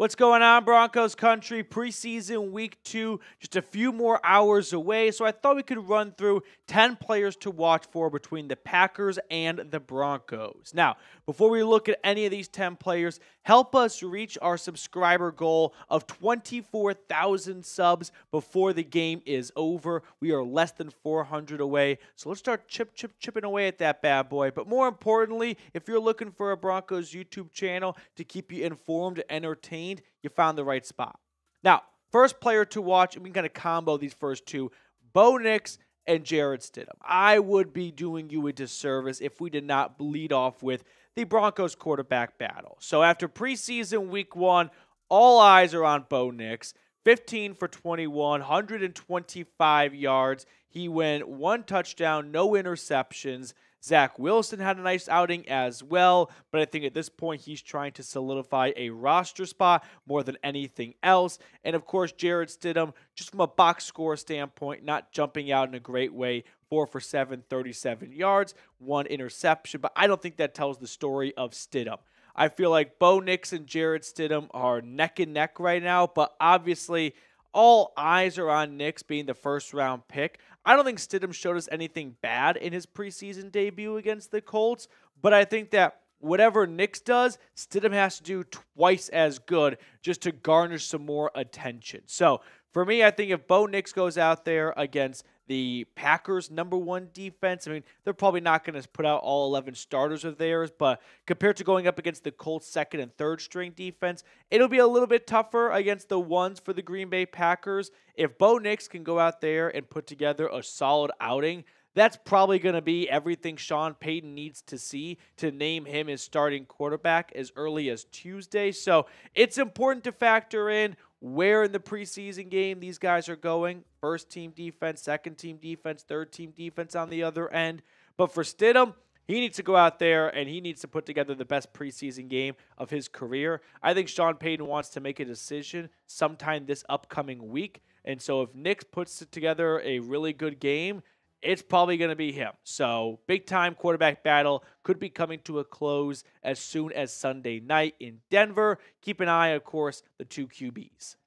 What's going on, Broncos Country? Preseason week 2, just a few more hours away, so I thought we could run through 10 players to watch for between the Packers and the Broncos. Now, before we look at any of these 10 players, help us reach our subscriber goal of 24,000 subs before the game is over. We are less than 400 away, so let's start chipping away at that bad boy. But more importantly, if you're looking for a Broncos YouTube channel to keep you informed and entertained, you found the right spot. Now, first player to watch, and we can kind of combo these first two, Bo Nix and Jarrett Stidham. I would be doing you a disservice if we did not lead off with the Broncos quarterback battle. So after preseason week 1, all eyes are on Bo Nix. 15 for 21, 125 yards. He went 1 touchdown, no interceptions. Zach Wilson had a nice outing as well, but I think at this point he's trying to solidify a roster spot more than anything else. And of course, Jarrett Stidham, just from a box score standpoint, not jumping out in a great way. 4 for 7, 37 yards, 1 interception, but I don't think that tells the story of Stidham. I feel like Bo Nix and Jarrett Stidham are neck and neck right now, but obviously all eyes are on Nix being the first-round pick. I don't think Stidham showed us anything bad in his preseason debut against the Colts, but I think that whatever Nix does, Stidham has to do twice as good just to garner some more attention. So for me, I think if Bo Nix goes out there against the Packers' #1 defense, I mean, they're probably not going to put out all 11 starters of theirs, but compared to going up against the Colts' second and third string defense, it'll be a little bit tougher against the ones for the Green Bay Packers. If Bo Nix can go out there and put together a solid outing, that's probably going to be everything Sean Payton needs to see to name him his starting quarterback as early as Tuesday. So it's important to factor in where in the preseason game these guys are going. First team defense, second team defense, third team defense on the other end. But for Stidham, he needs to go out there and he needs to put together the best preseason game of his career. I think Sean Payton wants to make a decision sometime this upcoming week. And so if Nix puts together a really good game, it's probably going to be him. So big-time quarterback battle could be coming to a close as soon as Sunday night in Denver. Keep an eye, of course, the 2 QBs.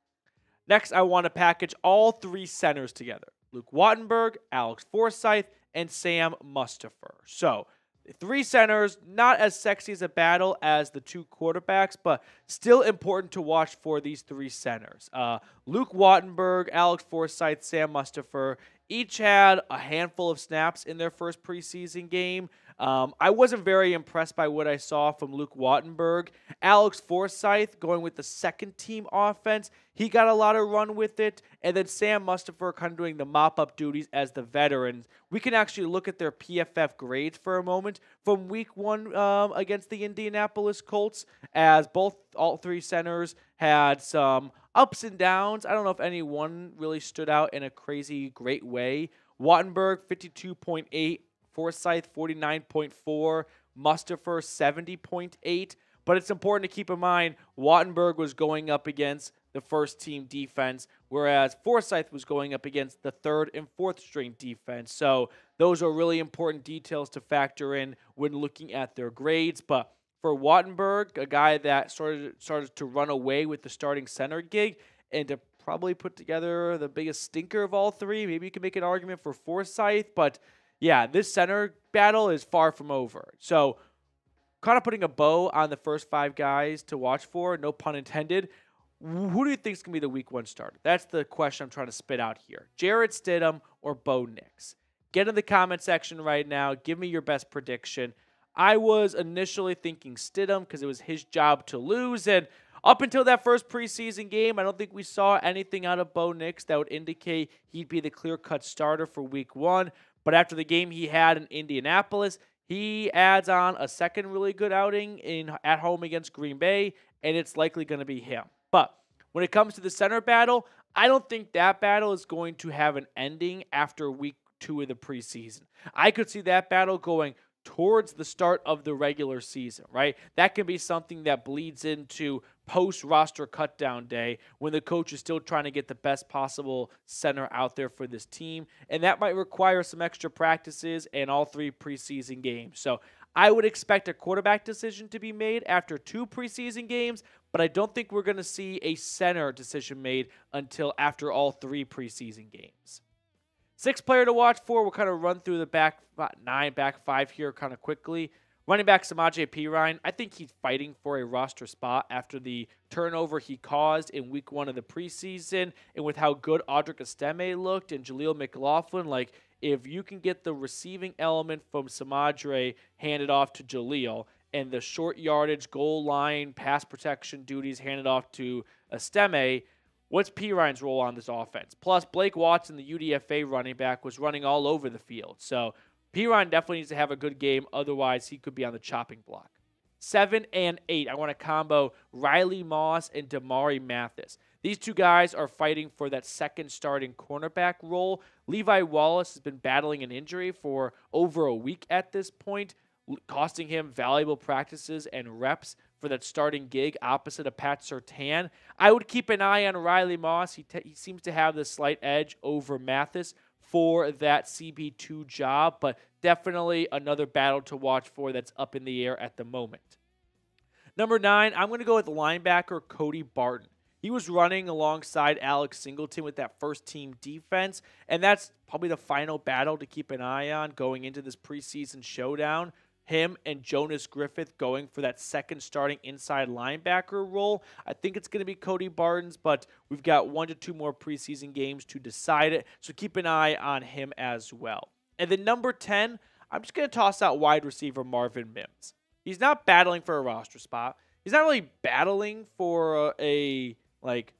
Next, I want to package all 3 centers together. Luke Wattenberg, Alex Forsyth, and Sam Mustipher. So 3 centers, not as sexy as a battle as the 2 quarterbacks, but still important to watch for these 3 centers. Luke Wattenberg, Alex Forsyth, Sam Mustipher each had a handful of snaps in their first preseason game. I wasn't very impressed by what I saw from Luke Wattenberg. Alex Forsyth going with the second-team offense, he got a lot of run with it. And then Sam Mustipher kind of doing the mop-up duties as the veteran. We can actually look at their PFF grades for a moment from week 1 against the Indianapolis Colts, as all 3 centers had some ups and downs. I don't know if any one really stood out in a crazy great way. Wattenberg, 52.8. Forsyth, 49.4. Mustipher, 70.8. But it's important to keep in mind, Wattenberg was going up against the first-team defense, whereas Forsyth was going up against the third and fourth-string defense. So those are really important details to factor in when looking at their grades. But for Wattenberg, a guy that started to run away with the starting center gig and to probably put together the biggest stinker of all 3, maybe you can make an argument for Forsyth, but yeah, this center battle is far from over. So kind of putting a bow on the first 5 guys to watch for, no pun intended. Who do you think is going to be the week 1 starter? That's the question I'm trying to spit out here. Jarrett Stidham or Bo Nix? Get in the comment section right now. Give me your best prediction. I was initially thinking Stidham because it was his job to lose. And up until that first preseason game, I don't think we saw anything out of Bo Nix that would indicate he'd be the clear-cut starter for week 1. But after the game he had in Indianapolis, he adds on a second really good outing at home against Green Bay, and it's likely going to be him. But when it comes to the center battle, I don't think that battle is going to have an ending after week 2 of the preseason. I could see that battle going towards the start of the regular season, right? That can be something that bleeds into post-roster cutdown day when the coach is still trying to get the best possible center out there for this team, and that might require some extra practices and all 3 preseason games. So I would expect a quarterback decision to be made after 2 preseason games, but I don't think we're going to see a center decision made until after all 3 preseason games. 6th player to watch for, we'll kind of run through the back 5 here kind of quickly. Running back Samaje Perine, I think he's fighting for a roster spot after the turnover he caused in week 1 of the preseason, and with how good Audric Estime looked and Jaleel McLaughlin. Like, if you can get the receiving element from Samaje handed off to Jaleel, and the short yardage, goal line, pass protection duties handed off to Estime, what's Perine's role on this offense? Plus, Blake Watson, the UDFA running back, was running all over the field. So Perine definitely needs to have a good game. Otherwise, he could be on the chopping block. 7 and 8, I want to combo Riley Moss and Damarri Mathis. These 2 guys are fighting for that second starting cornerback role. Levi Wallace has been battling an injury for over a week at this point, costing him valuable practices and reps for that starting gig opposite of Pat Surtain. I would keep an eye on Riley Moss. He seems to have the slight edge over Mathis for that CB2 job, but definitely another battle to watch for that's up in the air at the moment. Number 9, I'm going to go with linebacker Cody Barton. He was running alongside Alex Singleton with that first-team defense, and that's probably the final battle to keep an eye on going into this preseason showdown. Him and Jonas Griffith going for that second starting inside linebacker role. I think it's going to be Cody Barton's, but we've got 1 to 2 more preseason games to decide it, so keep an eye on him as well. And then number 10, I'm just going to toss out wide receiver Marvin Mims. He's not battling for a roster spot. He's not really battling for a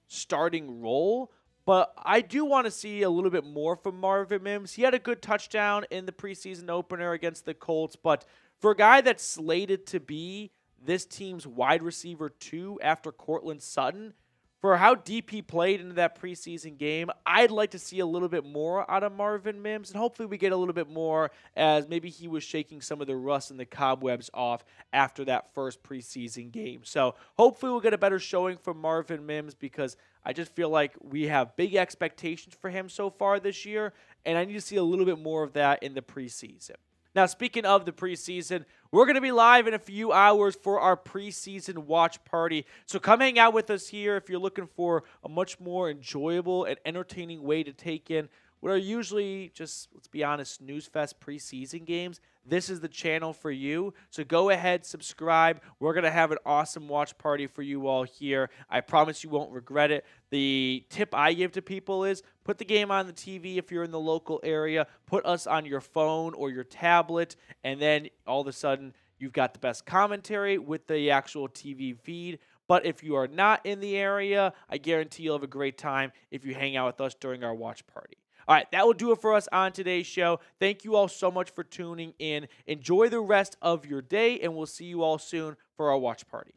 starting role, but I do want to see a little bit more from Marvin Mims. He had a good touchdown in the preseason opener against the Colts, but for a guy that's slated to be this team's wide receiver 2 after Courtland Sutton, for how deep he played into that preseason game, I'd like to see a little bit more out of Marvin Mims, and hopefully we get a little bit more as maybe he was shaking some of the rust and the cobwebs off after that first preseason game. So hopefully we'll get a better showing from Marvin Mims, because I just feel like we have big expectations for him so far this year, and I need to see a little bit more of that in the preseason. Now, speaking of the preseason, we're going to be live in a few hours for our preseason watch party. So come hang out with us here if you're looking for a much more enjoyable and entertaining way to take in what are usually just, let's be honest, snooze fest preseason games. This is the channel for you. So go ahead, subscribe. We're going to have an awesome watch party for you all here. I promise you won't regret it. The tip I give to people is put the game on the TV if you're in the local area. Put us on your phone or your tablet, and then all of a sudden you've got the best commentary with the actual TV feed. But if you are not in the area, I guarantee you'll have a great time if you hang out with us during our watch party. All right, that will do it for us on today's show. Thank you all so much for tuning in. Enjoy the rest of your day, and we'll see you all soon for our watch party.